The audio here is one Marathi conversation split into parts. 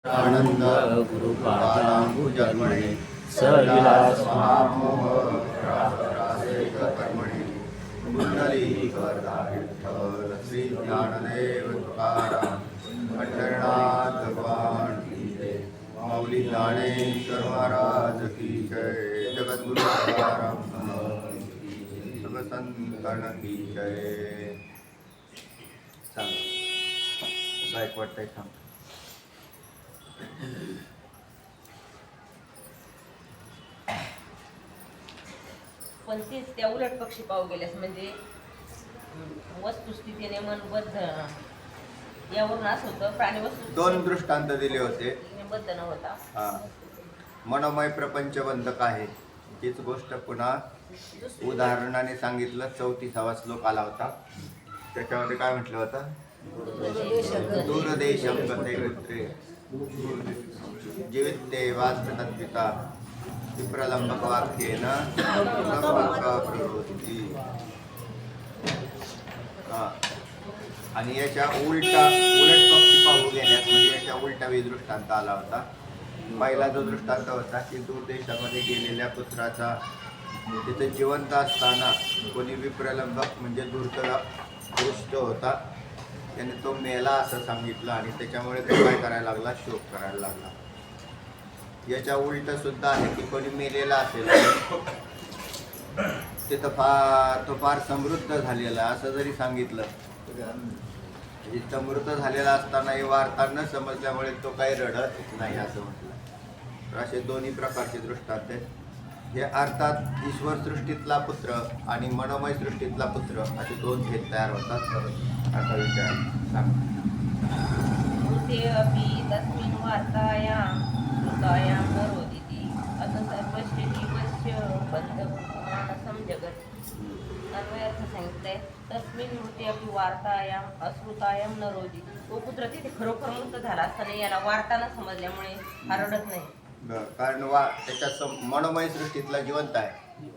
आनंद गुरुपादांबुजन्मणे सविलास महामोह रासेक कर्मणे कुंडलीकवरदा विठ्ठल श्री ज्ञानदेव तुकाराम पंढरनाथ भगवान की जय। माऊली ज्ञानेश्वर महाराज की जय। जगद्गुरु तुकाराम महाराज की जय। सर्व संतान की जय। सांगा काय वाटतंय सांग। पण तेच त्या उलट पक्षी पाहू गेल्यास म्हणजे वस्तुस्थितीने मनबद्ध यावरून असं होतं प्राणी वस्तू दोन दृष्टांत दिले होते। बद्ध न होता मनोमय प्रपंच बंधक आहे तीच गोष्ट पुन्हा उदाहरणाने सांगितलं। 34वा श्लोक आला होता त्याच्यामध्ये काय म्हटलं होतं? दूरदेशम गते पुत्रे जीविते वास्तनत्पिता विप्रलंबक वाक्येन प्रवृत्ती। आणि याच्या उलट पक्षी पाहू गेल्यास म्हणजे याच्या उलटा दृष्टांत आला होता। पहिला जो दृष्टांत होता की दूरदेशामध्ये गेलेल्या पुत्राचा तिथे जिवंत असताना कोणी विप्रलंबक म्हणजे दुष्ट होता त्याने तो मेला असं सांगितलं आणि त्याच्यामुळे तो काय करायला लागला? शोक करायला लागला। याच्या उलट सुद्धा आहे की कोणी मेलेला असेल तिथं तो फार समृद्ध झालेला असं जरी सांगितलं समृद्ध झालेला असताना हे वार्ता न समजल्यामुळे तो काही रडत नाही असं म्हटलं। तर असे दोन्ही प्रकारचे दृष्टांत आहेत। हे अर्थात ईश्वर सृष्टीतला पुत्र आणि मनोमय सृष्टीतला पुत्र असे दोन भेद तयार होतात असा विचार सांग। तस्मिन् वार्तायां श्रुतायां नरोदिति असं सर्वस्य जीवस्य बंधमानसं जगत्। अन्वयार्थ सांगितलंय तस्मिन् मृते अपि वार्तायां अश्रुतायां नरोदिति। तो पुत्र तिथे खरोखर मृत झाला असताना याला वार्ता न समजल्यामुळे हा रडत नाही कारण त्याच्या मनोमय सृष्टीतला जिवंत आहे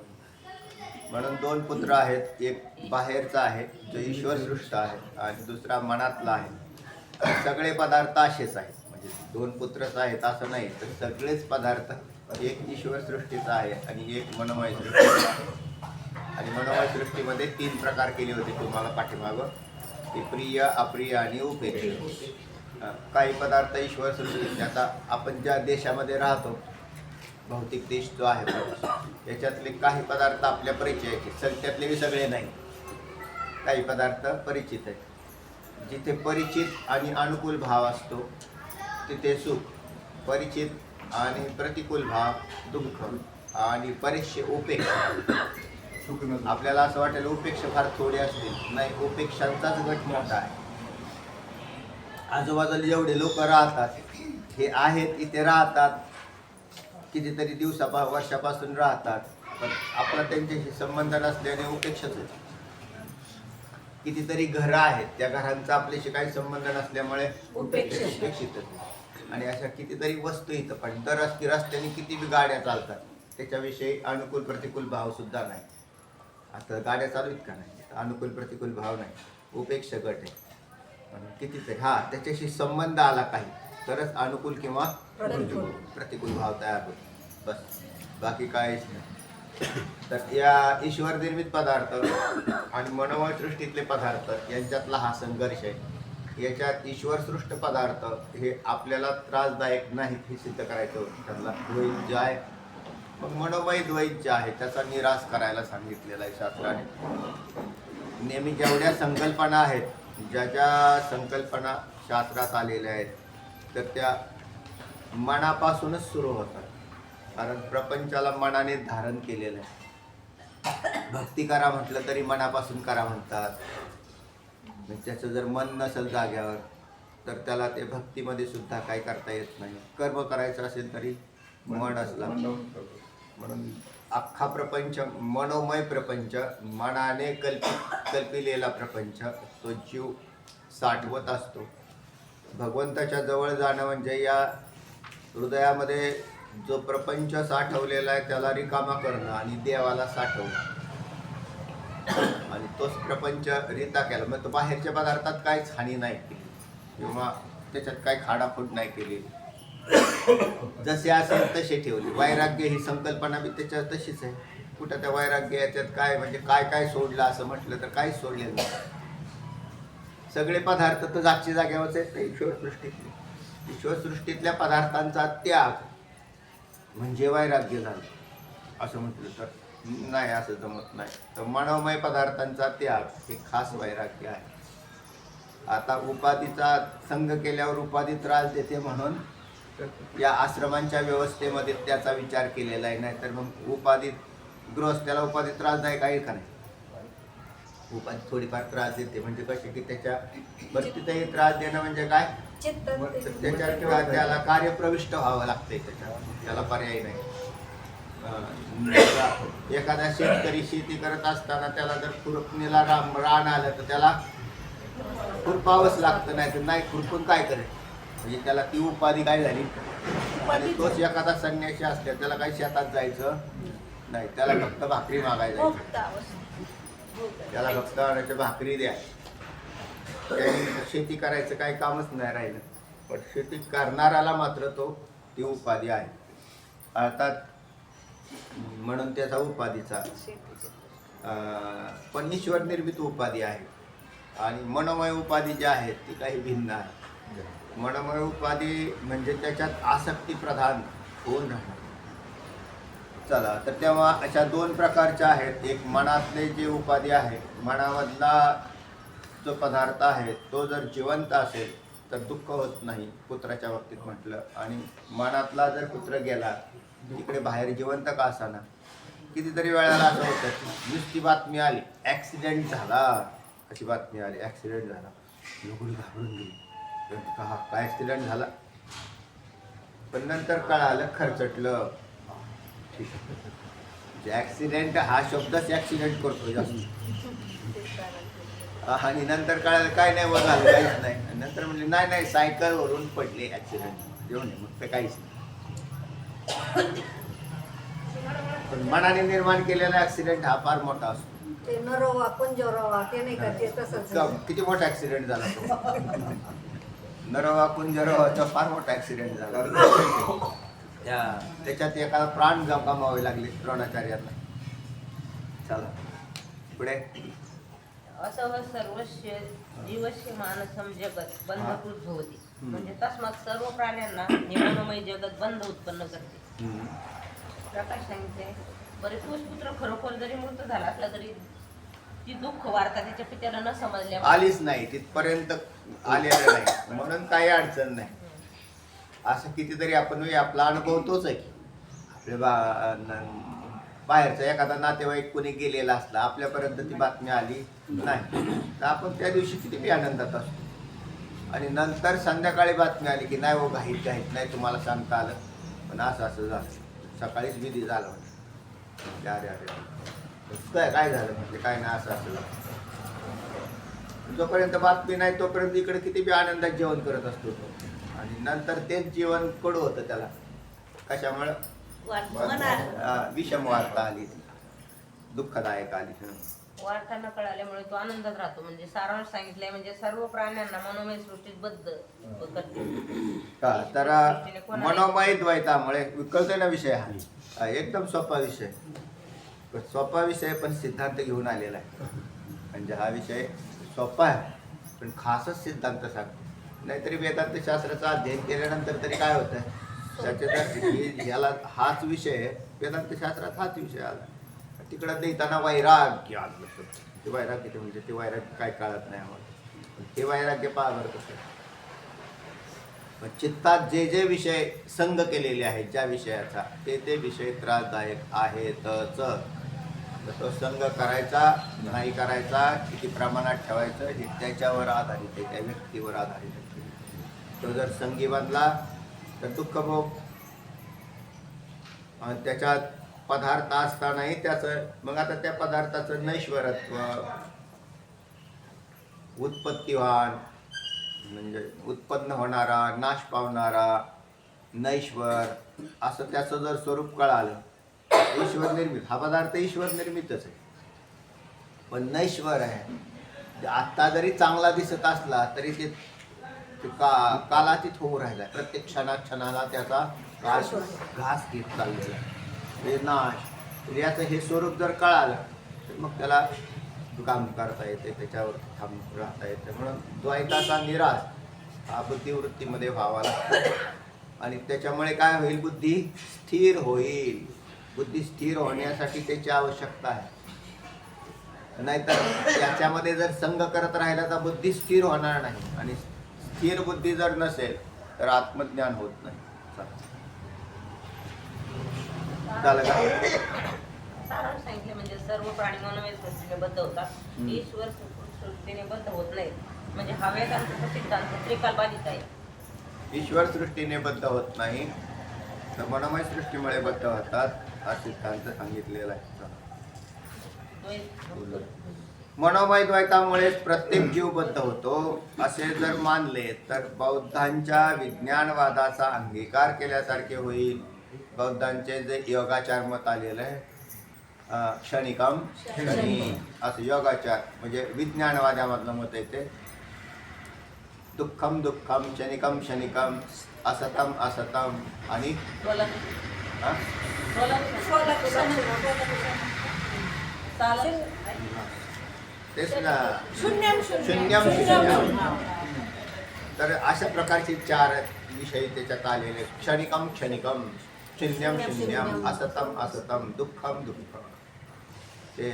म्हणून दोन पुत्र आहेत। एक बाहेरचा आहे जो ईश्वर सृष्ट आहे आणि दुसरा मनातला आहे। सगळे पदार्थ असेच आहेत म्हणजे दोन पुत्रच आहेत असं नाही तर सगळेच पदार्थ एक ईश्वर सृष्टीचा आहे आणि एक मनोमय सृष्टीचा आहे। आणि मनोमय सृष्टीमध्ये 3 प्रकार केले होते तुम्हाला पाठीमागं की प्रिय अप्रिय आणि उपेक्षित। काही पदार्थ ईश्वर सृष्टी आता आपण ज्या देशामध्ये राहतो भौतिक देश जो आहे याच्यातले काही पदार्थ आपल्या परिचयाचे त्यातले सगळे नाही। काही पदार्थ परिचित आहेत। जिथे परिचित आणि अनुकूल भाव असतो तिथे सुख, परिचित आणि प्रतिकूल भाव दुःख आणि परीक्षे उपेक्षा। आपल्याला असं वाटेल उपेक्षा फार थोडे असतील नाही उपेक्षांचाच गट मोठा आहे। आजूबाजूला जेवढे लोक राहतात हे आहेत इथे राहतात कितीतरी वर्षापासून राहतात पण आपला त्यांच्याशी संबंध नसल्याने उपेक्षाच होते। कितीतरी घरं आहेत त्या घरांचा आपल्याशी काही संबंध नसल्यामुळे उपेक्षित होते। आणि अशा कितीतरी वस्तू इथं पण दर रस्त्याने किती बी गाड्या चालतात त्याच्याविषयी अनुकूल प्रतिकूल भाव सुद्धा नाही। आता गाड्या चालू आहेत का नाही अनुकूल प्रतिकूल भाव नाही उपेक्षा गट आहे। कितीतरी त्याच्याशी संबंध आला काही तरच अनुकूल किंवा प्रतिकूल भाव तयार होतो बस बाकी काहीच नाही। तर या ईश्वर निर्मित पदार्थ आणि मनोमय सृष्टीतले पदार्थ यांच्यातला हा संघर्ष आहे। याच्यात ईश्वर सृष्ट पदार्थ हे आपल्याला त्रासदायक नाहीत हे सिद्ध करायचं होतं त्यातला द्वैत जे आहे मग मनोमय द्वैत जे आहे त्याचा निराश करायला सांगितलेला आहे शास्त्राने। नेहमी जेवढ्या संकल्पना आहेत ज्या ज्या संकल्पना शास्त्रात आलेल्या आहेत तर त्या मनापासूनच सुरू होतात कारण प्रपंचाला मनाने धारण केलेलं आहे। भक्ती करा म्हटलं तरी मनापासून करा म्हणतात। त्याचं जर मन नसेल जाग्यावर तर त्याला ते भक्तीमध्ये सुद्धा काय करता येत नाही। कर्म करायचं असेल तरी मन असला म्हणून अख्खा प्रपंच मनोमय प्रपंच मनाने कल्पिलेला प्रपंच तो जीव साठवत असतो। भगवंताच्या जवळ जाणं म्हणजे या हृदयामध्ये जो प्रपंच साठवलेला आहे त्याला रिकामा करणं आणि देवाला साठवणं आणि तोच प्रपंच रिता केला मग तो बाहेरच्या पदार्थात काहीच हानी नाही केली किंवा त्याच्यात काही खाडाफूट नाही केली जसे असेल तसे ठेवले. वैराग्य ही संकल्पना बी त्याच्यात तशीच आहे. कुठं त्या वैराग्य याच्यात काय म्हणजे काय काय सोडलं असं म्हटलं तर काहीच सोडलेलं नाही. सगळे पदार्थ तर जागच्या जाग्यावरच आहेत ईश्वरसृष्टीतले. ईश्वरसृष्टीतल्या पदार्थांचा त्याग म्हणजे वैराग्य झालं असं म्हटलं तर नाही, असं जमत नाही. तर मनोमय पदार्थांचा त्याग हे खास वैराग्य आहे. आता उपाधीचा संग केल्यावर उपाधी त्रास देते म्हणून या आश्रमांच्या व्यवस्थेमध्ये त्याचा विचार केलेला आहे. नाही तर मग उपाधी गृहस्थ्याला उपाधी त्रासदायक आहे का नाही? उपाधी थोडीफार त्रास देते म्हणजे कशी की त्याच्या भक्तीतही त्रास देणं म्हणजे काय, त्याच्या त्याला कार्यप्रविष्ट व्हावं लागतंय, त्याला पर्याय नाही. एखादा शेतकरी शेती करत असताना त्याला जर खुरपणीला रान आलं तर त्याला खुरपावंच लागतं, नाही तर नाही खुरपून काय करेल, म्हणजे त्याला ती उपाधी काय झाली. आणि तोच एखादा संन्यासी असल्या त्याला काही शेतात जायचं नाही, त्याला फक्त भाकरी मागायला जायचं, त्याला फक्त आणायच्या भाकरी द्या. शेती करायचं काही कामच नाही राहिलं. पण शेती करणाऱ्याला मात्र ती उपाधी आहे. अर्थात म्हणून त्याचा उपाधीचा पण ईश्वर निर्मित उपाधी आहे. आणि मनोमय उपाधी जी आहेत ती काही भिन्न आहे. मनोमय उपाधी म्हणजे त्याच्यात आसक्ती प्रधान होऊन राहणार. चला तर तेव्हा अशा दोन प्रकारच्या आहेत. एक मनातले जे उपाधी आहे, मनामधला जो पदार्थ आहे तो जर जिवंत असेल तर दुःख होत नाही, कुत्राच्या बाबतीत म्हटलं. आणि मनातला जर कुत्र गेला तिकडे बाहेर जिवंत का असाना. कितीतरी वेळाला असं होतं, नुसती बातमी आली ॲक्सिडेंट झाला, अशी बातमी आली ॲक्सिडेंट झाला, लोक घाबरून गेली, का काय ॲक्सिडेंट झाला. पण नंतर कळालं खरचटलं. ठीक आहे, ॲक्सिडेंट हा शब्दच ॲक्सिडेंट करतो जास्त. आणि नंतर कळालं काय नाही बरं झालं, काहीच नाही. नंतर म्हणले नाही नाही सायकलवरून पडले ॲक्सिडेंट, जेवण मग ते काहीच नाही. पण मनाने निर्माण केलेला ॲक्सिडेंट हा फार मोठा असतो. ते नरोवा कुंजरोवा ते नाही का, ते तसंच किती मोठा ॲक्सिडेंट झाला तो. नरोवा कुंजरोवाचा फार मोठा ॲक्सिडेंट झाला. त्याच्यात एखादा प्राण गमावे लागले द्रोणाचार्यांना. चला पुढे. असं सर्वस्य जीवस्य मानसम जगत बंधकृत भवती. म्हणजे तस्मात सर्व प्राण्यांना हे मनोमय जगत बंध उत्पन्न करते. प्रकाश सांगितले बरे तोच पुत्र खरोखर जरी मृत झाला असला तरी ती दुःख वार्ता त्याच्या पित्याला न समजल्या आलीच नाही, तिथपर्यंत आलेलं नाही, म्हणून काही अडचण नाही. असं कितीतरी आपण आपला अनुभव तोच आहे की आपल्या बाहेरचा एखादा नातेवाईक कोणी गेलेला असला, आपल्यापर्यंत ती बातमी आली नाही तर आपण त्या दिवशी किती बी आनंदात असतो. आणि नंतर संध्याकाळी बातमी आली की नाही हो घाईत नाही तुम्हाला सांगता आलं, पण असं असं झालं, सकाळीच विधी झाला म्हणजे अरे अरे काय झालं म्हणजे काय नाही असं असं झालं. जोपर्यंत बातमी नाही तोपर्यंत इकडे किती बी आनंदात जेवण करत असतो तो. आणि नंतर तेच जीवन कडू होतं त्याला. कशामुळं? विषम वार्ता आली, दुःखदायक आली. वार्ता न कळाल्यामुळे तो आनंदात राहतो. म्हणजे सारांश सांगितलंय म्हणजे सर्व प्राण्यांना मनोमय सृष्टीत बद्ध का तर मनोमय द्वैतामुळे कळतोय ना विषय. हा एकदम सोपा विषय, सोपा विषय पण सिद्धांत घेऊन आलेला आहे. म्हणजे हा विषय सोपा आहे पण खासच सिद्धांत सांगतो. नाहीतरी वेदांत शास्त्राचा अध्ययन केल्यानंतर तरी काय होतं, त्याच्या याला हाच विषय वेदांत शास्त्रात हाच विषय आला. तिकडं देताना वैराग्य आलं. ते वैराग्य म्हणजे ते वैराग्य काय कळत नाही आम्हाला. ते वैराग्य पाहावर कसं चित्तात जे जे विषय संग केलेले आहेत ज्या विषयाचा ते विषय त्रासदायक आहेतच. तो संग करायचा नाही करायचा, किती प्रमाणात ठेवायचं हे त्याच्यावर आधारित आहे, त्या व्यक्तीवर आधारित आहे. तो जर संगी बनला तर दुःख भोग, त्याच्यात पदार्थ असतानाही त्याचं मग आता त्या पदार्थाचं नैश्वरत्व, उत्पत्तीवान म्हणजे उत्पन्न होणारा, नाश पावणारा, नैश्वर असं त्याचं जर स्वरूप कळालं. ईश्वर निर्मित हा पदार्थ ईश्वर निर्मितच आहे पण नैश्वर आहे. आत्ता जरी चांगला दिसत असला तरी ते कालातीत होऊ राहिला. प्रत्येक क्षणाला त्याचा घास घेत चाललेला आहे. हे नाश. तर याचं हे स्वरूप जर कळालं तर मग त्याला काम करता येते, त्याच्यावर थांबून राहता येते. म्हणून द्वैताचा निराश हा बुद्धिवृत्तीमध्ये व्हावा लागतो. आणि त्याच्यामुळे काय होईल? बुद्धी स्थिर होईल. बुद्धी स्थिर होण्यासाठी त्याची आवश्यकता आहे. नाहीतर याच्यामध्ये जर संग करत राहिला तर बुद्धी स्थिर होणार नाही. आणि स्थिर बुद्धी जर नसेल तर आत्मज्ञान होत नाही. झालं का? सारांश सांगितले म्हणजे सर्व प्राणी मनोमय सृष्टीने बद्ध होतात. ईश्वर सृष्टीने बद्ध होत नाहीत. म्हणजे हा वेदांचा सिद्धांत त्रिकालबाधित आहे. ईश्वर सृष्टीने बद्ध होत नाही तर मनोमय सृष्टीमुळे बद्ध होतात हा सिद्धांत सांगितलेला आहे. मनोमय द्वैतामुळेच प्रत्येक जीव बद्ध होतो असे जर मानले तर बौद्धांच्या विज्ञानवादाचा अंगीकार केल्यासारखे होईल. बौद्धांचे जे योगाचार मत आलेलं आहे क्षणिकम क्षणी असं योगाचार म्हणजे विज्ञानवादामधलं मत येते. दुःखम दुःखम क्षणिकम क्षणिकम असतम असतम आणि हा? तेच ना शून्यम शून्यम. तर अशा प्रकारचे 4 विषय त्याच्यात आलेले. क्षणिकम क्षणिकम शून्यम शून्यम असतम असतम दुःखम दुःखम. ते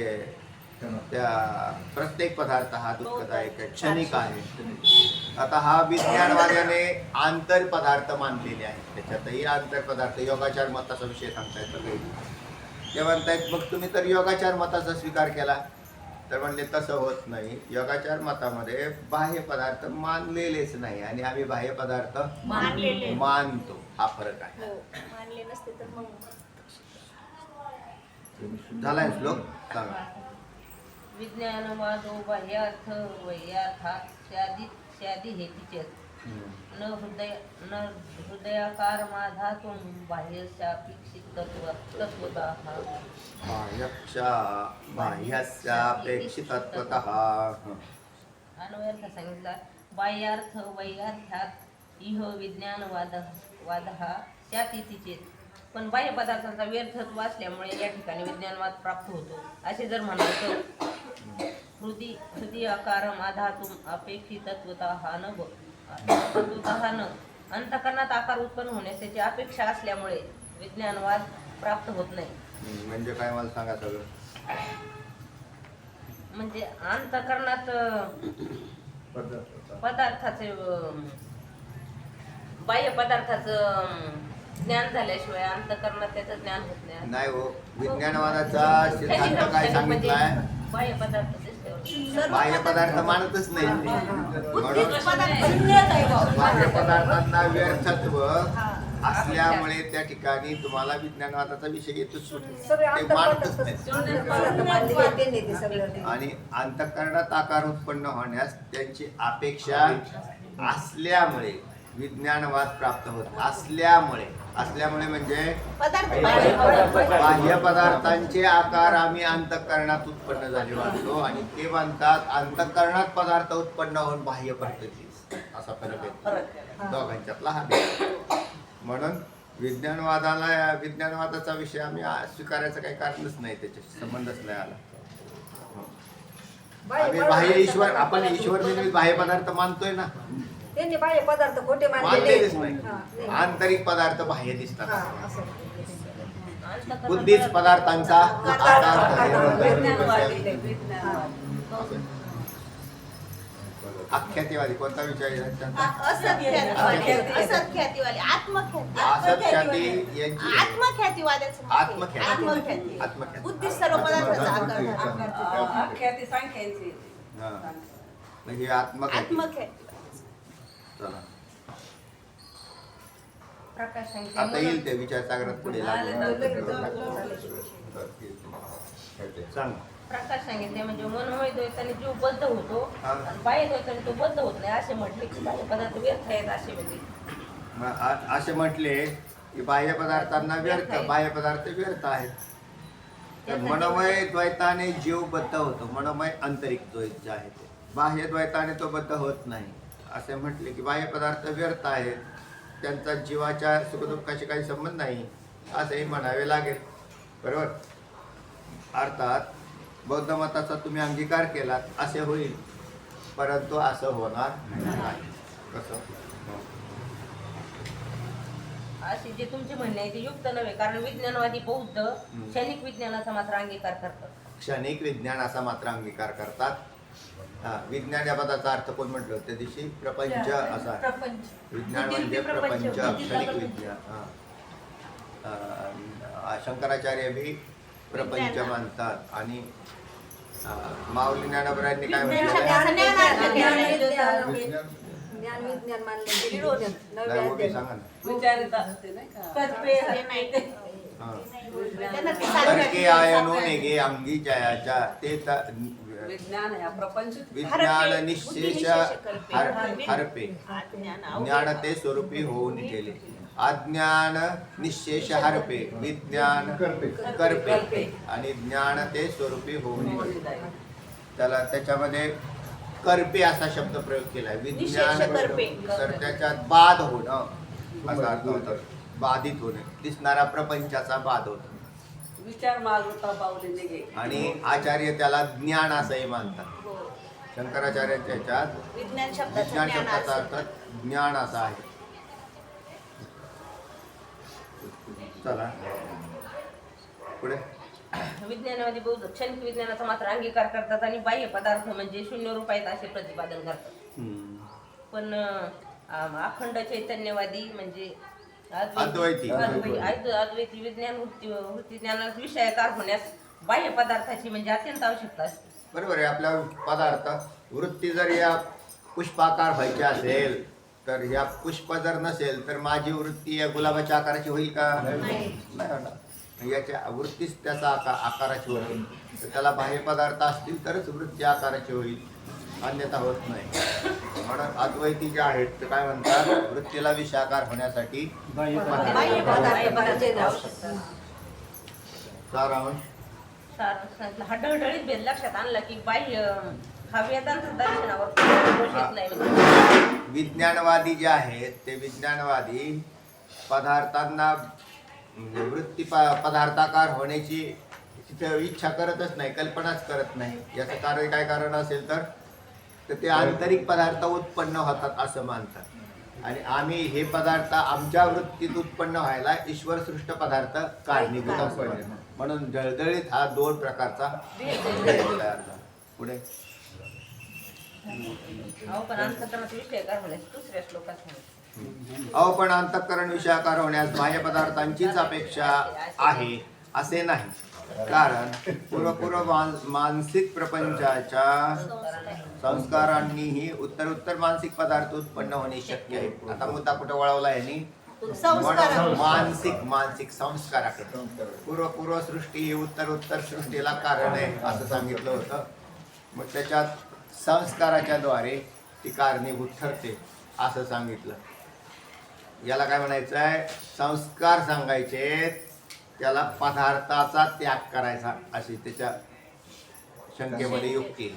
त्या प्रत्येक पदार्थ हा दुःखदायक आहे, क्षणिक आहे. आता हा विज्ञानवाद्याने आंतर पदार्थ मानलेले आहेत. त्याच्यातही आंतर पदार्थ योगाचार मताचा विषय सांगतायत. ते म्हणतायत मग तुम्ही तर योगाचार मताचा स्वीकार केला. तर म्हणले तसं होत नाही. योगाचार मतामध्ये बाह्य पदार्थ मानलेलेच नाही आणि आम्ही बाह्य पदार्थ मानतो. हा फरक आहे. मानले नसते तर मग झालाय श्लोक सांगा. विज्ञानवादो बाह्यार्थ वैयार्थात स्यादी हे तिचे न हृदयाकार माधातून बाह्यस्यापेक्षित तत्वतः बाह्यस्यापेक्षितत्वतः. अन्वयार्थ सांगितला. बाह्यार्थ वैयार्थात इह विज्ञानवाद हा स्यातिचे. पण बाह्य पदार्थांचा व्यर्थत्व असल्यामुळे या ठिकाणी विज्ञानवाद प्राप्त होतो असे जर म्हणाल तर हृदय आकारम आधातुम अपेक्षितत्वतः न अंतकरणात आकार उत्पन्न होण्यास त्याची अपेक्षा असल्यामुळे विज्ञानवाद प्राप्त होत नाही. म्हणजे काय मला सांगा सगळं. म्हणजे अंतकरणात पदार्थाचे बाह्य पदार्थाचं ज्ञान झाल्याशिवाय अंतकरणात त्याचं ज्ञान होत नाही. नाही हो. विज्ञानवादाचा सिद्धांत काय सांगितलाय? बाह्य पदार्थ बाह्य पदार्थ मानतच नाही. म्हणून बाह्य पदार्थांना व्यर्थत्व असल्यामुळे त्या ठिकाणी तुम्हाला विज्ञानवादाचा विषय येतोच. ते मानतच नाही. आणि अंतःकरणात आकार उत्पन्न होण्यास त्यांची अपेक्षा असल्यामुळे विज्ञानवाद प्राप्त होत असल्यामुळे म्हणजे बाह्य पदार्थांचे आकार आम्ही अंतःकरणात उत्पन्न झाले वाटतो आणि ते म्हणतात अंतःकरणात पदार्थ उत्पन्न होऊन बाह्य पद्धती. असा फरक आहे दोघांच्यातला हा. म्हणून विज्ञानवादाचा विषय आम्ही स्वीकारायचं काही कारणच नाही, त्याच्याशी संबंधच नाही आला. आम्ही बाह्य ईश्वर, आपण ईश्वर निर्मित बाह्य पदार्थ मानतोय ना. त्यांनी बाह्य पदार्थ खोटे मानलेलेच नाही. आंतरिक पदार्थ बाह्य दिसतात. बुद्धीच पदार्थांचा आख्यातीवादी कोणता विचार असख्यातीवादी आत्मख्याती बुद्धी सर्व पदार्थाचा आख्याती सांख्याची म्हणजे आत्मख्याती. चला आता येईल ते विचार सागरात पुढे सांग. प्रकाश सांगितले म्हणजे मनोमय द्वैताने जीव बद्ध होतो आणि बाह्य द्वैताने तो बद्ध होत नाही असे म्हटले की बाह्य पदार्थ व्यर्थ आहेत असे म्हणजे असे म्हटले की बाह्य पदार्थांना व्यर्थ, बाह्य पदार्थ व्यर्थ आहेत. तर मनोमय द्वैताने जीव बद्ध होतो. मनोमय आंतरिक द्वैत जे आहे ते बाह्य द्वैताने तो बद्ध होत नाही. असे म्हटले की बाह्य पदार्थ व्यर्थ आहेत, त्यांचा जीवाच्या सुखदुःखाशी काही संबंध नाही असंही म्हणावे लागेल. बरोबर. अर्थात बौद्ध मताचा तुम्ही अंगीकार केलात असे होईल, परंतु असं होणार नाही. कसं? असे जे तुमचे म्हणणे आहे ते युक्त नव्हे, कारण विज्ञानवादी बौद्ध क्षणिक विज्ञानाचा मात्र अंगीकार करतात. क्षणिक विज्ञान असा मात्र अंगीकार करतात. विज्ञान या पदाचा अर्थ कोण म्हटलं त्या दिवशी? प्रपंच असा. विज्ञान म्हणजे प्रपंच, क्षणिक विज्ञान. शंकराचार्य बी प्रपंच मानतात. आणि माऊली ज्ञानोबरायांनी काय म्हटलं? ज्ञान विज्ञान मानले नाही, उभी सांगा ना. करके आयनो नेगे अंगी जयाच्या ते विज्ञान या प्रपंच विज्ञान निशेष हरपे, ज्ञान ते स्वरूपी होऊन गेले. अज्ञान निशेष हरपे, विज्ञान करपे, आणि ज्ञान ते स्वरूपी होऊन गेले. त्याला त्याच्यामध्ये करपे असा शब्द प्रयोग केलाय. विज्ञान तर त्याच्यात बाध होणं असा अर्थ होतो. बाधित होणे, दिसणारा प्रपंचाचा बाध होतो. विचार मालवता पावले निघे. आणि आचार्य त्याला ज्ञान असंही मानतात. शंकराचार्यांच्या ह्याच्यात विज्ञान विज्ञान शब्दाचा अर्थ ज्ञान असा आहे. चला पुढे. विज्ञानवादी बौद्ध क्षणिक विज्ञानाचा मात्र अंगीकार करतात आणि बाह्य पदार्थ म्हणजे शून्य रूप आहेत असे प्रतिपादन करतात. पण अखंड चैतन्यवादी म्हणजे अद्वैती अद्वैती विज्ञान वृत्ती ज्ञानात विषयाकार होण्यास बाह्य पदार्थाची म्हणजे अत्यंत आवश्यकता असते. बरोबर आहे. आपल्या पदार्थ वृत्ती जर या पुष्पाकार व्हायची असेल तर ह्या पुष्प जर नसेल तर माझी वृत्ती या गुलाबाच्या आकाराची होईल का? नाही होणार. याच्या वृत्तीच त्याचा आकाराची होईल. तर त्याला बाह्य पदार्थ असतील तरच वृत्ती आकाराची होईल, अन्यथा होत नाही. म्हणून अद्वैती जे आहेत ते काय म्हणतात? वृत्तीला विषयाकार होण्यासाठी बाह्य पदार्थ पाहिजे सारांश हा डळडळीत भेद लक्षात आणला की बाह्य हा वेदांत दर्शनावर दोष येत नाही. विज्ञानवादी जे आहेत ते विज्ञानवादी पदार्थांना म्हणजे वृत्ती पदार्थाकार होण्याची इच्छा करतच नाही, कल्पनाच करत नाही. याचं कारण काय कारण असेल तर ते आंतरिक पदार्थ उत्पन्न होतात असं मानतात. आणि आम्ही हे पदार्थ आमच्या वृत्तीत उत्पन्न व्हायला ईश्वरसृष्ट पदार्थ कारणीभूत असतो. म्हणून जळजळीत हा दोन प्रकारचा भेद तयार झाला. पुढे पण अंतःकरणात विषयाकार होण्यास दुसऱ्या श्लोकात पण अंतःकरण विषयाकार होण्यास बाह्य पदार्थांचीच अपेक्षा आहे असे नाही. कारण पूर्व मानसिक प्रपंचाच्या संस्कारांनीही उत्तर मानसिक पदार्थ उत्पन्न होणे शक्य आहे. आता मुद्दा कुठे वळवला यांनी? मानसिक संस्काराकडे. पूर्व सृष्टी ही उत्तर सृष्टीला कारण आहे असं सांगितलं होतं. मग त्याच्यात संस्काराच्या द्वारे ती कारणीभूत ठरते असं सांगितलं. याला काय म्हणायचं आहे? संस्कार सांगायचे, त्याला पदार्थाचा त्याग करायचा अशी त्याच्या शंकेमध्ये युक्ती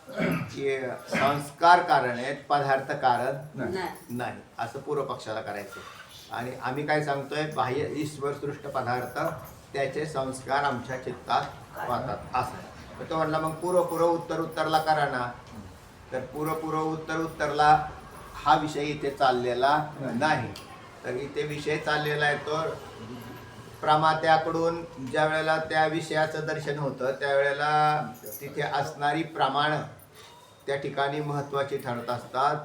की संस्कार कारण आहेत, पदार्थ कारण नाही असं पूर्व पक्षाला करायचं. आणि आम्ही काय सांगतोय? बाह्य ईश्वरसृष्ट पदार्थ त्याचे संस्कार आमच्या चित्तात होतात असं. तो म्हणला मग पूर्व उत्तरला करा ना. तर पूर्व उत्तरला हा विषय इथे चाललेला नाही. तर इथे विषय चाललेला आहे तो प्रमात्याकडून ज्या वेळेला त्या विषयाचं दर्शन होतं त्यावेळेला तिथे असणारी प्रमाण त्या ठिकाणी महत्त्वाची ठरत असतात.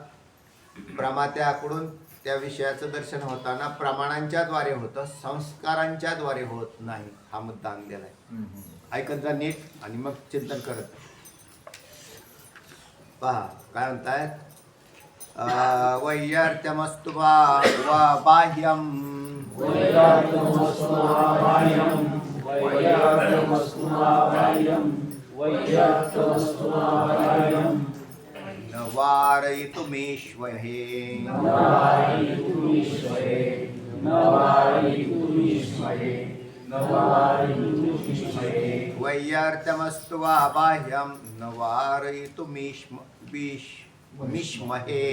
प्रमात्याकडून त्या विषयाचं दर्शन होताना प्रमाणांच्या द्वारे होतं, संस्कारांच्या द्वारे होत नाही. हा मुद्दा आणलेला आहे. ऐकत जा नीट आणि मग चिंतन करत पहा. काय म्हणतायत? वैयर्थ्यमस्तु वा बाह्यम न वारयितुमीश्वहे वैयर्थ्यमस्तु वा बाह्यं न मिष्महे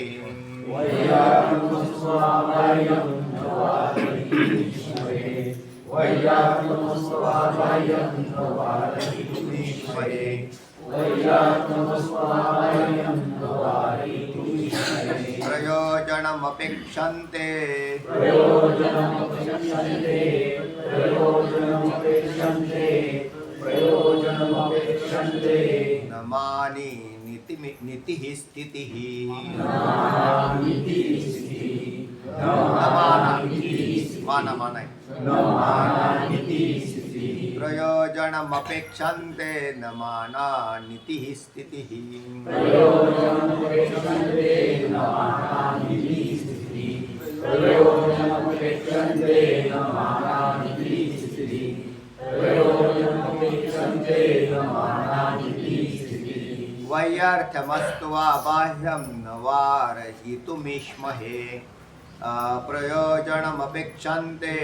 प्रयोजनमपेक्षन्ते न मानि नीतिः स्थितिः प्रयोजनमपेक्षन्ते न माना नीतिः स्थितिः वैयार्थमस्तु वा बाह्यं न वारयितुमीष्महे प्रयोजनमपेक्षन्ते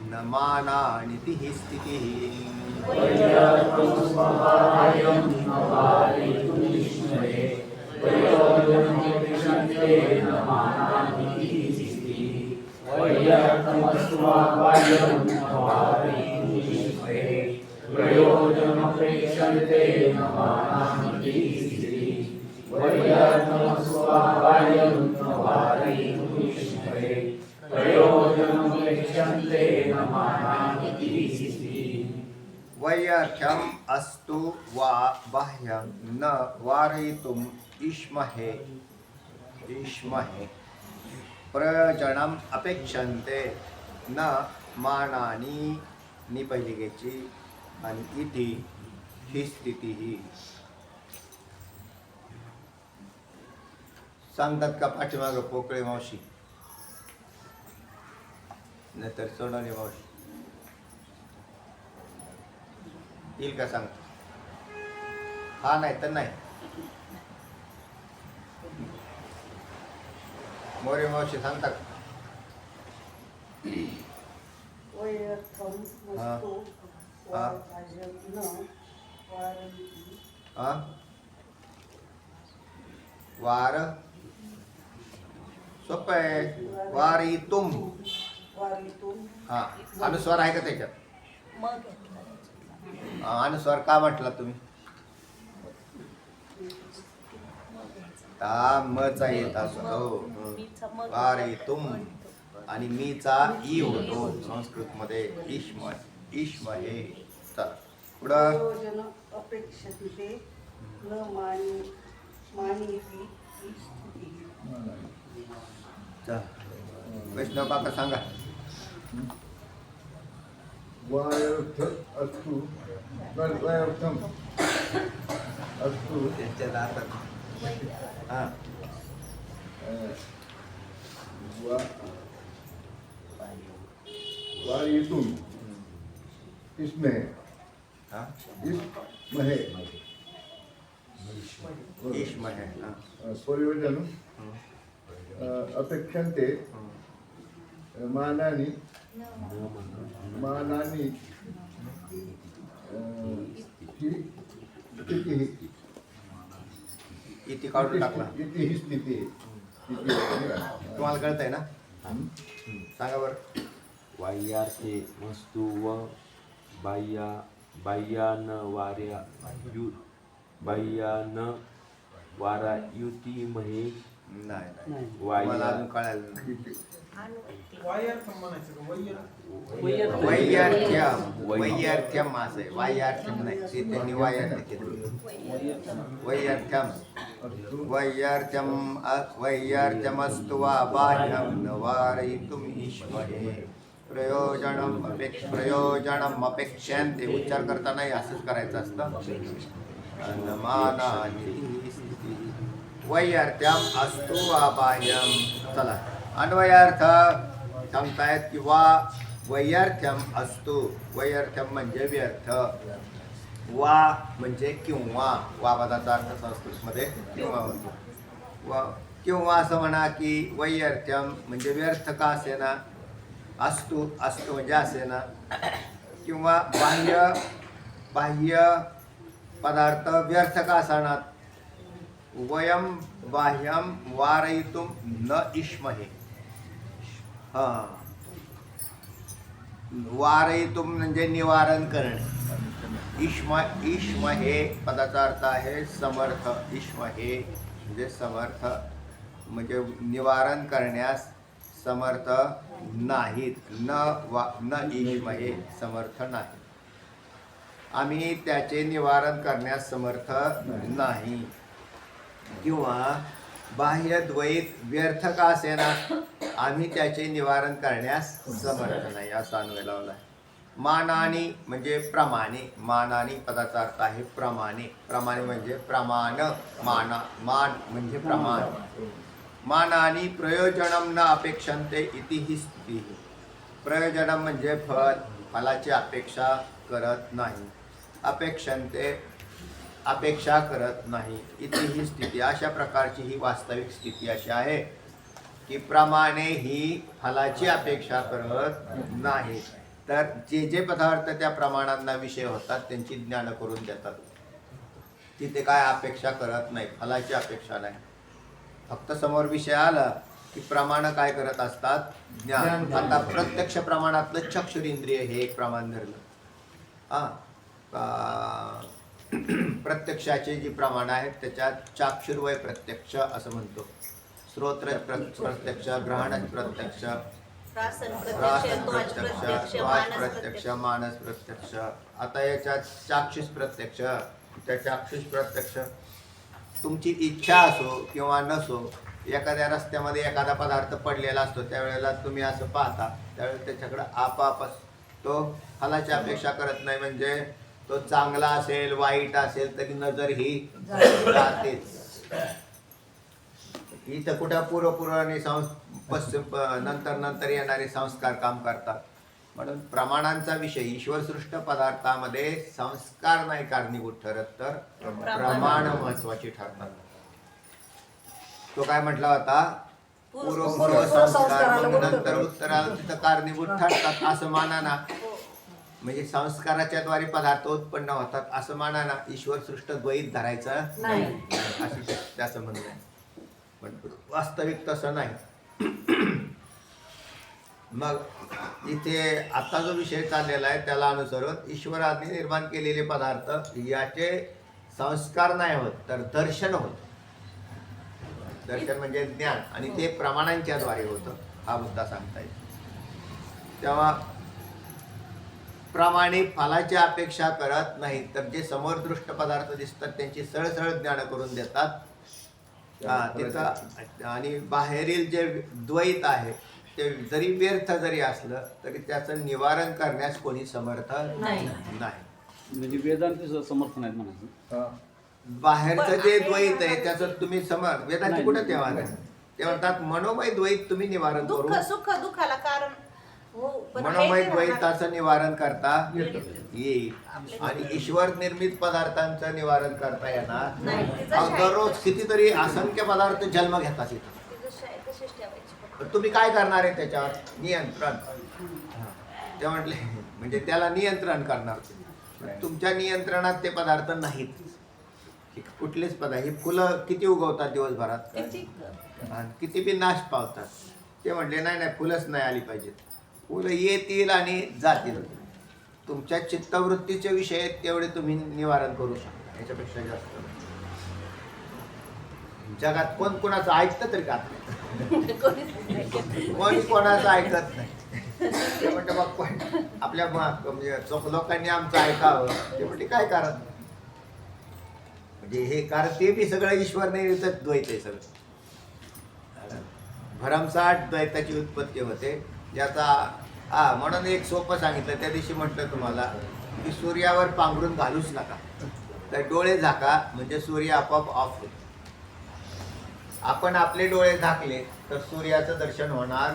न माना नीतिः स्थितिः वैयार्थ्यम अस्तु वा बाह्यं न वारयितुम् इष्महे प्रयोजनम अपेक्षन्ते न मानानी नी पहिली घ्यायची आणि इति ही स्थिती ही सांगतात का पाठीमागं पोकळे मावशी नाहीतर सोनाली मावशी येईल का सांग हा नाही तर नाही मोरे मावशी सांगता का वार सोपं आहे वारीतुम हा अनुस्वार आहे का त्याच्यात अनुस्वार का म्हटला तुम्ही मचा येत असतो वारीतुम आणि मीचा ई होतो संस्कृत मध्ये इष्म हे चला पुढं अपेक्षिते न मानिती वैष्णव काका सांगा वायर्थम अस्तु त्यांच्या दातात हा वारितुम इसमें हा इसमहे इष्म है हा प्रयोजन अपेक्षन्ते मानानि ही स्थितिः इति काढून टाकला इति ही स्थितिः तुम्हाला कळतंय ना सांगा बरं वाह्यार्थे वस्तु व बाह्यान वारायुतिमहे नाही मला अजून कळायला वैयार्थ्यम असं आहे वाह्यार्थ्यम नाही ते त्यांनी वाह्यार्थ केलं वैयार्थ्यमस्तु वा बाह्यं न वारयितुम् ईश्वरे प्रयोजनम अपेक्षन्ते उच्चार करतानाही असंच करायचं असतं वैयार्थ्यम अस्तु वा बाह्यम चला अन्वयार्थ सांगतायत की वा वैयार्थ्यम असतो वैयार्थ्यम म्हणजे व्यर्थ वा म्हणजे किंवा वा पदाचा अर्थ संस्कृतमध्ये किंवा होतो वा किंवा असं म्हणा की वैयार्थ्यम म्हणजे व्यर्थ का असेना असतो म्हणजे असेना किंवा बाह्य पदार्थ व्यर्थ का असणार वयम बाह्यम वारयितुम न इष्महे. हा, वारयितुम म्हणजे निवारण करणे. इष्म हे पदाचा अर्थ आहे समर्थ. इष्म हे म्हणजे समर्थ, म्हणजे निवारण करण्यास समर्थ नाहीत. न इष्म हे समर्थ नाही. आम्ही त्याचे निवारण करण्यास समर्थ नाही. किंवा बाह्य द्वैत व्यर्थ का असेना, आम्ही त्याचे निवारण करण्यास समर्थ नाही, असा अन्वय लावला. मानानी म्हणजे प्रमाणे. मानानी पदाचा अर्थ आहे प्रमाणे. प्रमाणे म्हणजे प्रमाण. मान म्हणजे प्रमाण. मानानी प्रयोजनम न अपेक्षन्ते इति ही स्थिती. प्रयोजनम म्हणजे फल, फलाची अपेक्षा करत नाही. अपेक्षन्ते अपेक्षा करत नाही. इति ही स्थिती, अशा प्रकारची ही वास्तविक स्थिती अशी आहे की प्रमाणे ही फलाची अपेक्षा करत नाही. तर जे जे पदार्थ त्या प्रमाणांना विषय होतात त्यांची ज्ञान करून देतात. तिथे काय अपेक्षा करत नाही, फलाची अपेक्षा नाही. फक्त समोर विषय आला की प्रमाण काय करत असतात, ज्ञान. आता प्रत्यक्ष प्रमाणातलं चक्षुरेंद्रिय हे एक प्रमाण धरलं. प्रत्यक्षाचे जी प्रमाण आहेत त्याच्यात चाक्षुर्वय प्रत्यक्ष असं म्हणतो. श्रोत्र प्रत्यक्ष, ग्रहण प्रत्यक्ष, रास प्रत्यक्ष, प्रत्यक्ष, वाच मानस प्रत्यक्ष, मानस प्रत्यक्ष. आता याच्यात चाक्षुष प्रत्यक्ष. त्या चाक्षुष प्रत्यक्ष तुमची इच्छा असो किंवा नसो, एखाद्या रस्त्यामध्ये एखादा पदार्थ पडलेला असतो त्यावेळेला तुम्ही असं पाहता, त्यावेळेला त्याच्याकडे आपापच तो फलाची अपेक्षा करत नाही. म्हणजे तो चांगला असेल वाईट असेल तरी नजर ही जातेच. इथं कुठं पूर्व आणि पश्चिम नंतर येणारे संस्कार काम करतात. म्हणून प्रमाणांचा विषय ईश्वरसृष्ट पदार्थामध्ये संस्कार नाही कारणीभूत ठरत, तर प्रमाण महत्वाची ठरतात. तो काय म्हटला होता, पूर्व संस्कार नंतर उत्तराला तिथं कारणीभूत ठरतात असं माना ना. म्हणजे संस्काराच्या द्वारे पदार्थ उत्पन्न होतात असं माना ना. ईश्वरसृष्ट द्वैत धरायचं नाही अशी त्याचं म्हणणं आहे. पण वास्तविक तसं नाही. मग इथे आता जो विषय चाललेला आहे त्याला अनुसरून ईश्वराने निर्माण केलेले पदार्थ याचे संस्कार नाही होत, तर दर्शन होत. दर्शन म्हणजे ज्ञान, आणि ते प्रमाणांच्या द्वारे होतं, हा मुद्दा सांगता येईल. तेव्हा प्रमाणे फलाची अपेक्षा करत नाहीत, तर जे समोर दृष्ट पदार्थ दिसतात त्यांची सरळ ज्ञान करून देतात. तिथं आणि बाहेरील जे द्वैत आहे ते जरी व्यर्थ जरी असलं तरी त्याचं निवारण करण्यास कोणी समर्थ नाही. म्हणजे वेदांती समर्थन आहेत म्हणायचं. बाहेरचं जे द्वैत आहे त्याचं तुम्ही वेदांती कुठं तेव्हा नाही. ते म्हणतात मनोमय द्वैत तुम्ही निवारण करू. दुःख सुख दुःखाला कारण हो, पण मनोमय आहे ते द्वैताचं निवारण करता येईल, आणि ईश्वर निर्मित पदार्थांचं निवारण करता येणार नाही. दररोज कितीतरी असंख्य पदार्थ जन्म घेतात इथं. तशीच ठेवायची. पण तुम्ही काय करणार आहे त्याच्यावर नियंत्रण. ते म्हटले म्हणजे त्याला नियंत्रण करणार. तुमच्या नियंत्रणात ते पदार्थ नाहीत. कुठलेच पदार्थ, ही फुलं किती उगवतात दिवसभरात, किती बी नाश पावतात. ते म्हटले नाही फुलंच नाही आली पाहिजेत. फुलं येतील आणि जातील. तुमच्या चित्तवृत्तीचे विषय आहेत तेवढे तुम्ही निवारण करू शकता, याच्यापेक्षा जास्त. जगात कोण कोणाचं ऐकतं तरी का कोणी कोणाचं ऐकत नाही. ते म्हणते मग आपल्या म्हणजे लोकांनी आमचं ऐकावं. ते म्हणते काय कारण, म्हणजे हे कारण ते बी सगळं ईश्वर निर्मित द्वैत आहे. सगळं भरमसाठ द्वैताची उत्पत्ती होते. याचा म्हणून एक सोपं सांगितलं त्या दिवशी, म्हटलं तुम्हाला की सूर्यावर पांघरून घालूच नका, तर डोळे झाका म्हणजे सूर्य आपोआप ऑफ होतो. आपण आपले डोळे झाकले तर सूर्याचं दर्शन होणार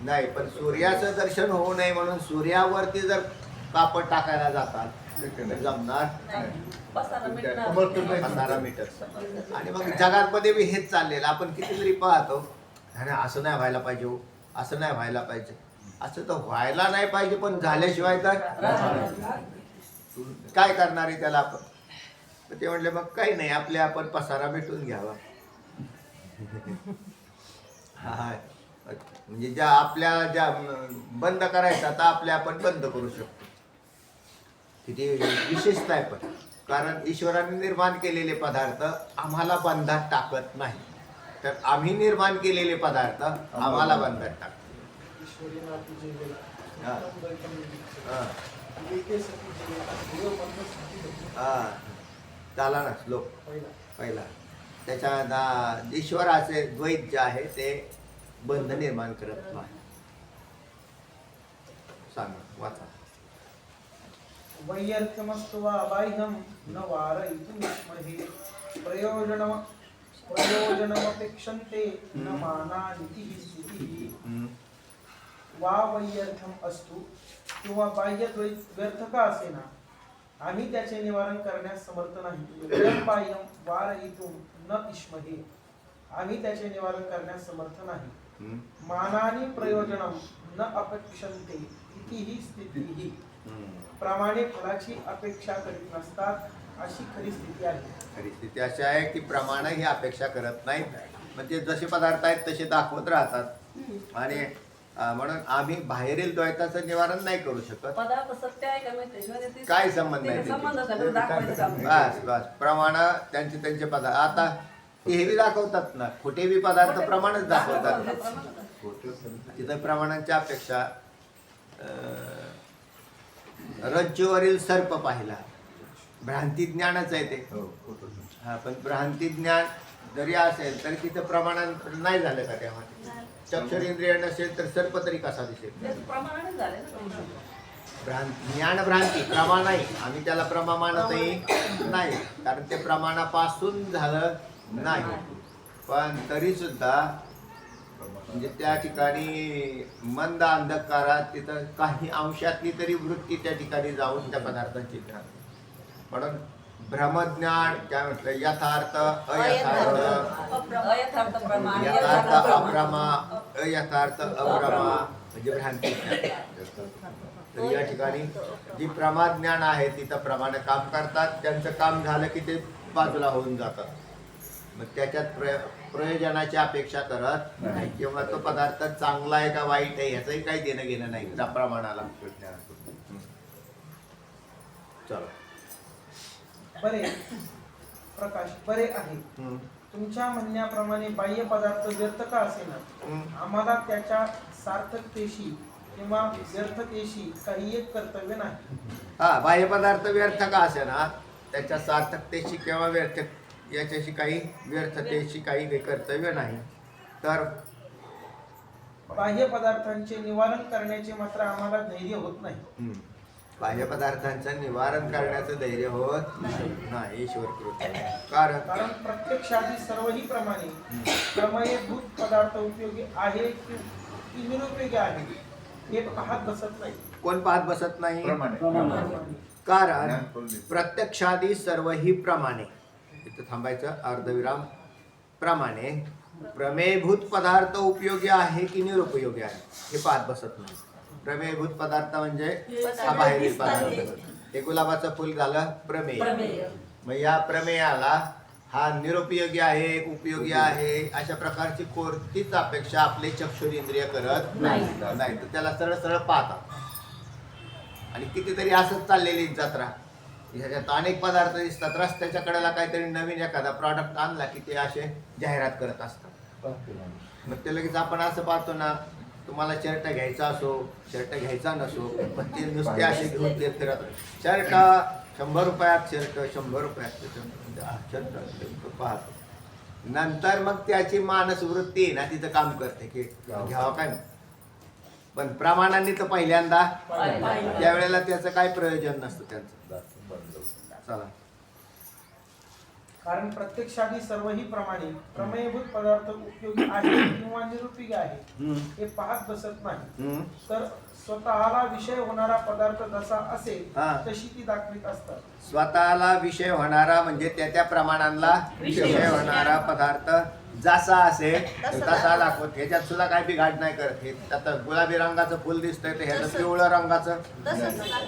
नाही. पण सूर्याचं दर्शन होऊ नये म्हणून सूर्यावरती जर कापड टाकायला जातात जमणार पसारा मीटर. आणि मग जगामध्ये बी हेच चाललेलं. आपण कितीतरी पाहतो, अरे असं नाही व्हायला पाहिजे, असं नाही व्हायला पाहिजे. असं तर व्हायला नाही पाहिजे, पण झाल्याशिवाय तर काय करणार आहे त्याला आपण. तर ते म्हणले मग काही नाही, आपले आपण पसारा भेटून घ्यावा. हा, म्हणजे ज्या बंद करायचा तर आपल्या आपण बंद करू शकतो. किती विशेषता आहे. पण कारण ईश्वराने निर्माण केलेले पदार्थ आम्हाला बंधात टाकत नाही, तर आम्ही निर्माण केलेले पदार्थ आम्हाला बंधात टाकतात. हा. हा. हा, झाला ना श्लोक पहिला. त्याच्या ईश्वराचे द्वैत जे आहे ते बंध निर्माण करत नाही. सांगा, वाचा. वैयर्थमस्तु वा बाह्यं न वारयितुमिष्महे प्रयोजनमपेक्षन्ते न मानानितिः स्तुतिः. वा वैयर्थम असतु किंवा बाह्य व्यर्थ का असेना, आम्ही त्याचे निवारण करण्यास समर्थ नाही. यं बाह्यं वारयितुं न इष्महे, आम्ही त्याचे निवारण करण्यास समर्थ नाही. मानानि प्रयोजनम न अपेक्षन्ते इतिही स्थितिही. प्रमाणे फलाची अपेक्षा करीत नसतात, अशी खरी स्थिती आहे. खरी स्थिती अशी आहे की प्रमाण ही अपेक्षा करत नाहीत, म्हणजे जसे पदार्थ आहेत तसे दाखवत राहतात. आणि म्हणून आम्ही बाहेरील द्वैताचं निवारण नाही करू शकत. पदार्थ सत्य आहे का माहिती? काय संबंध नाही त्याचे? बस बस प्रमाण त्यांचे पदार्थ. आता हे बी दाखवतात ना, खोटे बी पदार्थ प्रमाणच दाखवतात. तिथं प्रमाणांच्या अपेक्षा. रज्जूवरील सर्प पाहिला, भ्रांती ज्ञानच आहे ते. हा, पण भ्रांती ज्ञान जरी असेल तरी तिथं प्रमाण नाही झालं का? तेव्हा चक्षुरेंद्रिय नसेल तर सर्प तरी कसा दिसेल? ज्ञान भ्रांती प्रमाण नाही, आम्ही त्याला प्रमा मानतही नाही, कारण ते प्रमाणापासून झालं नाही. पण तरी सुद्धा म्हणजे त्या ठिकाणी मंद अंधकारात तिथं काही अंशातली तरी वृत्ती त्या ठिकाणी जाऊन त्या पदार्थांची राहते. म्हणून भ्रमज्ञान काय म्हटलं, यथार्थ अयथार्थ, यथार्थ अप्रमा, अयथार्थ अप्रमा म्हणजे भ्रांती ज्ञान. तर या ठिकाणी जी प्रमाज्ञान आहे तिथं प्रमाणे काम करतात, त्यांचं काम झालं की ते बाजूला होऊन जातात. मग त्याच्यात प्रयोजनाची अपेक्षा करत नाही, किंवा तो पदार्थ चांगला आहे का वाईट आहे याचंही काही देणं घेणं नाही त्या प्रमाणाला. चलो. बरे प्रकाश, बरे आहे. तुमच्या म्हणण्याप्रमाणे बाह्य पदार्थ व्यर्थ का असेना, आम्हाला त्याच्या सार्थकतेशी किंवा व्यर्थतेशी काही एक कर्तव्य नाही. हा, बाह्य पदार्थ व्यर्थ का असेना, त्याच्या सार्थकतेशी किंवा याच्याशी काही व्यर्थतेशी काही कर्तव्य नाही. तर बाह्य पदार्थांचे निवारण करण्याचे मात्र आम्हाला धैर्य होत नाही. बाह्य पदार्थांचं निवारण करण्याचं धैर्य होत नाही ईश्वर कृपा. कारण प्रत्यक्षादी सर्वही प्रमाणे प्रमेयभूत पदार्थ उपयोगी आहे की निरुपयोगी आहे हे पाहत बसत नाही. कोण पाहत बसत नाही? कारण प्रत्यक्षादी सर्वही प्रमाणे, इथं थांबायचं, अर्धविराम. प्रमाणे प्रमेयभूत पदार्थ उपयोगी आहे की निरुपयोगी आहे हे पाहत बसत नाही. प्रमेयभूत पदार्थ म्हणजे हा बाहेरील पदार्थ. हे गुलाबाचं फुल झालं प्रमेय. मग या प्रमेयाला हा निरुपयोगी आहे, उपयोगी आहे, अशा प्रकारची कोणतीच अपेक्षा आपले चक्षुरेंद्रिय करत नाही. तर त्याला सरळ सरळ पाहतात. आणि कितीतरी असंच चाललेली जत्रा, ह्याच्यात अनेक पदार्थ दिसतात. रस्त्याच्या कडेला काहीतरी नवीन एखादा प्रॉडक्ट आणला की ते असे जाहिरात करत असतात. मग ते लगेच आपण असं पाहतो ना, तुम्हाला शर्ट घ्यायचा असो, शर्ट घ्यायचा नसो, पण ते नुसते असे घेऊन ते फिरत. शर्ट 100 रुपयात, शर्ट 100 रुपयात, शर्ट पाहतो. नंतर मग त्याची मानसवृत्ती आहे ना तिथं काम करते की घ्यावं काय ना. पण प्रमाणाने तर पहिल्यांदा त्यावेळेला त्याचं काय प्रयोजन नसतं त्यांचं. चला. कारण प्रत्यक्षादी सर्वही प्रमाणे प्रमेयभूत पदार्थ उपयोगी आहे किंवा निरुपयोगी आहे हे पाहत बसत नाही. तर स्वतःला विषय होणारा पदार्थ जसा असेल तशी ती दाखवित असतात. स्वतःला विषय होणारा म्हणजे त्या प्रमाणांना विषय होणारा पदार्थ जसा असेल तसा दाखवत. ह्याच्यात सुद्धा काय बिघाड नाही करत. हे आता गुलाबी रंगाचं फुल दिसतंय तर ह्याचं पिवळं रंगाचं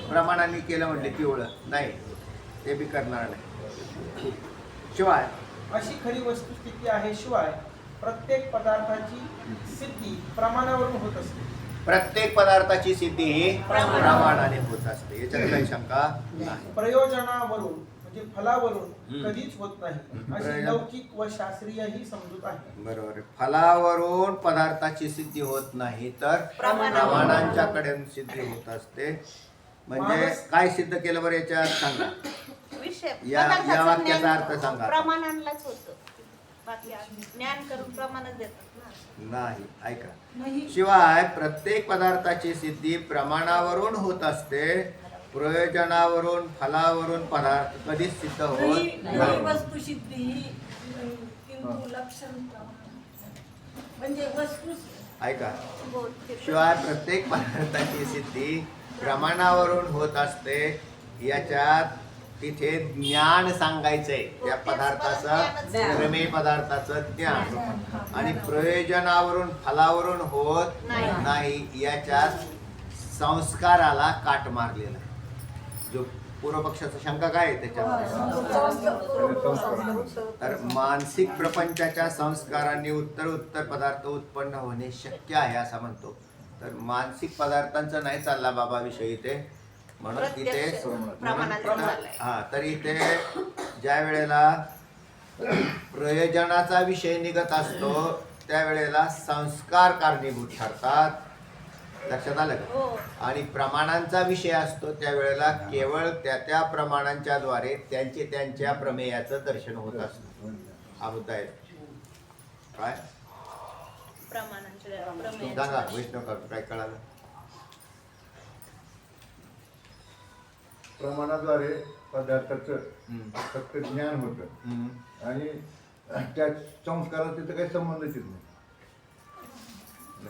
प्रमाणाने केलं म्हणजे पिवळं नाही, ते बी करणार नाही. शिवाय अशी खरी वस्तुस्थिती आहे. शिवाय प्रत्येक पदार्थाची सिद्धी प्रमाणावरून होत असते. प्रत्येक पदार्थाची सिद्धी ही प्रमाणाने होत असते, याच्यात काही शंका नाही. प्रयोजनावरून म्हणजे फलावरून हम्म. कधीच होत नाही अशी प्रयोजन- लौकिक व शास्त्रीय ही समजूत आहे. बरोबर आहे. फलावरून पदार्थाची सिद्धी होत नाही, तर प्रमाणावरून. प्रमाणांच्याकडे सिद्धी होत असते. म्हणजे काय सिद्ध केलं बरं याच्यात सांगा. विषय या पदार्थाचं वाक्याचा ज्ञान अर्थ सांगा. प्रमाणांनाच होतं. बाकी ज्ञान करून प्रमाणच देतात ना. नाही, ऐका. शिवाय प्रत्येक पदार्थाची सिद्धी प्रमाणावरून होत असते, प्रयोजनावरून फलावरून पदार्थ कधीच सिद्ध होत नाही. वस्तू सिद्धी किंतु लक्षण म्हणजे वस्तू ऐका. बोध ते शिवाय प्रत्येक पदार्थाची सिद्धी प्रमाणावरून होत असते, याच्यात तिथे ज्ञान सांगायचंय त्या पदार्थाचं, प्रमेय पदार्थाचं ज्ञान. आणि प्रयोजनावरून फलावरून होत नाही, याच्यात संस्काराला काट मारलेला आहे. जो पूर्वपक्षाचा शंका काय आहे त्याच्यामध्ये, तर मानसिक प्रपंचाच्या संस्कारांनी उत्तर पदार्थ उत्पन्न होणे शक्य आहे असं म्हणतो. तर मानसिक पदार्थांचा नाही चालला बाबा विषय इथे, म्हणून तिथे प्रत्यक्ष प्रमाणाचा चाललाय. हा, तर इथे ज्या वेळेला प्रयोजनाचा विषय निघत असतो त्यावेळेला संस्कार कारणीभूत ठरतात. लक्षात आलं का? हो. आणि प्रमाणांचा विषय असतो त्यावेळेला केवळ त्या प्रमाणांच्या द्वारे त्यांच्या प्रमेयाचं दर्शन होत असतं. हा मुद्दा आहे. काय प्रमाणांच्या सांगा प्रमेयाचं. वैष्णव काय कळालं? प्रमाणाद्वारे पदार्थाचं हम्म. फक्त ज्ञान होतं हम्म. आणि त्या संस्कारात तिथं काही संबंधच येत नाही.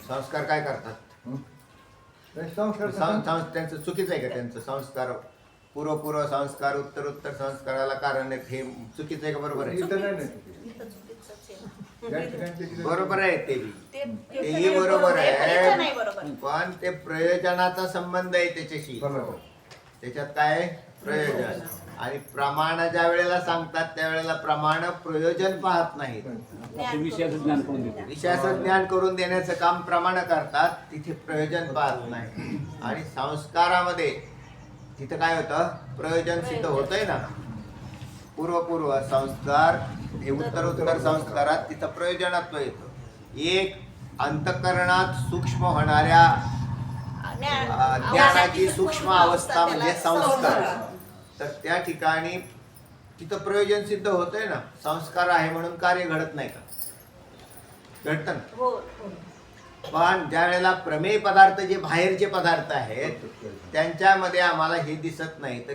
संस्कार काय करतात? हं? नाही, संस्कार त्यांचं चुकीचं आहे का? त्यांचं संस्कार पूर्व संस्कार उत्तर संस्काराला कारण आहे, हे चुकीचं आहे का बरोबर आहे? इथं नाही ना. इथं चुकीचंच आहे ना. या ठिकाणी तिकडे- बरोबर आहे ते बी. ते बरोबर इथं आहे, नाही बरोबर. पण ते प्रयोजनाचा संबंध आहे त्याच्याशी. बरोबर. त्याच्यात काय आहे? प्रयोजन. आणि प्रमाण ज्या वेळेला सांगतात त्यावेळेला प्रमाण प्रयोजन पाहत नाहीत, ते विषयाचं ज्ञान करून देते. विषयाचं ज्ञान करून देण्याचं काम प्रमाण करतात, तिथे प्रयोजन पाहत नाही. आणि संस्कारामध्ये तिथं काय होतं? प्रयोजन सिद्ध होतंय ना. पूर्व संस्कार हे उत्तर संस्कारात तिथं प्रयोजनात्व येतं. एक अंतःकरणात सूक्ष्म होणाऱ्या ज्ञानाची सूक्ष्म अवस्था म्हणजे संस्कार. तर त्या ठिकाणी तिथं प्रयोजन सिद्ध होतंय ना. संस्कार आहे म्हणून कार्य घडत नाही का? घडतं ना. हो. पण ज्या वेळेला प्रमेय पदार्थ जे बाहेरचे पदार्थ आहेत त्यांच्यामध्ये आम्हाला हे दिसत नाही, तर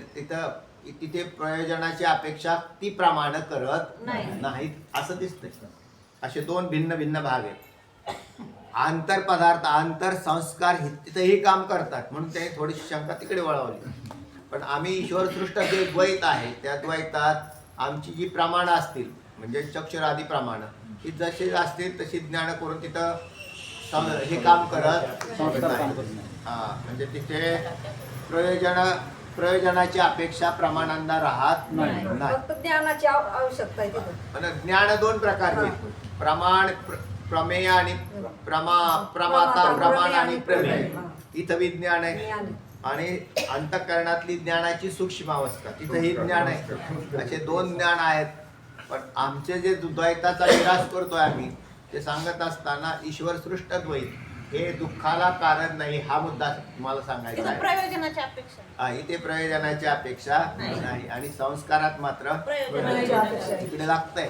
तिथे प्रयोजनाची अपेक्षा ती प्रमाण करत नाहीत असं दिसतंय. असे दोन भिन्न भाग आहेत. आंतर पदार्थ आंतर संस्कार तिथेही काम करतात, म्हणून ते थोडीशी शंका तिकडे वळवली. पण आम्ही ईश्वरसृष्ट जे द्वैत आहे त्या द्वैतात आमची जी प्रमाणं असतील म्हणजे चक्षुरादी प्रमाणं ही जशी असतील तशी ज्ञान करून तिथं हे काम करत संस्कार काम करत नाही. नाही. हा, म्हणजे तिथे प्रयोजनाची अपेक्षा प्रमाणांना राहत नाही. फक्त ज्ञानाची आवश्यकता आहे तिथं. पण ज्ञान दोन प्रकारचे, प्रमाण प्रमेय आणि प्रमाण आणि प्रमेय. इथं विज्ञान आहे. आणि अंतःकरणातली ज्ञानाची सूक्ष्म अवस्था तिथंही ज्ञान आहे. असे दोन ज्ञान आहेत. पण आमचे जे द्वैताचा निराश करतोय आम्ही ते सांगत असताना ईश्वर सृष्ट द्वैत हे दुःखाला कारण नाही, हा मुद्दा तुम्हाला सांगायचा इथं आहे. प्रयोजनाची अपेक्षा. हा, इथे प्रयोजनाची अपेक्षा नाही. आणि संस्कारात मात्र प्रयोजनाची अपेक्षा. तिकडे लागतंय.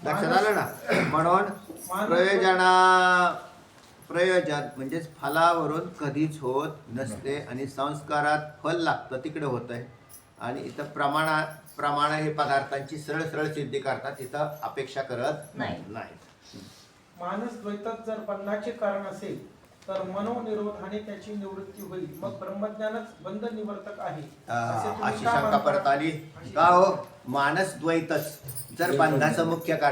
लक्षात आलं ना. म्हणून प्रयोजन म्हणजेच फलावरून कधीच होत नसते आणि संस्कारात फल लागतं तिकडे होतंय. आणि इथं प्रमाण हे पदार्थांची सरळ सिद्धी करतात, इथं अपेक्षा करत नाही. मानस द्वैतात जर बंधाचे कारण असेल तर मनोनिरोधाने त्याची निवृत्ती होईल. मग ब्रह्मज्ञानच बंध निवर्तक आहे असे तुम्ही अशी का शंका मानता? परत आली का हो? मानस द्वैतच जर बंधाचं मुख्य कारण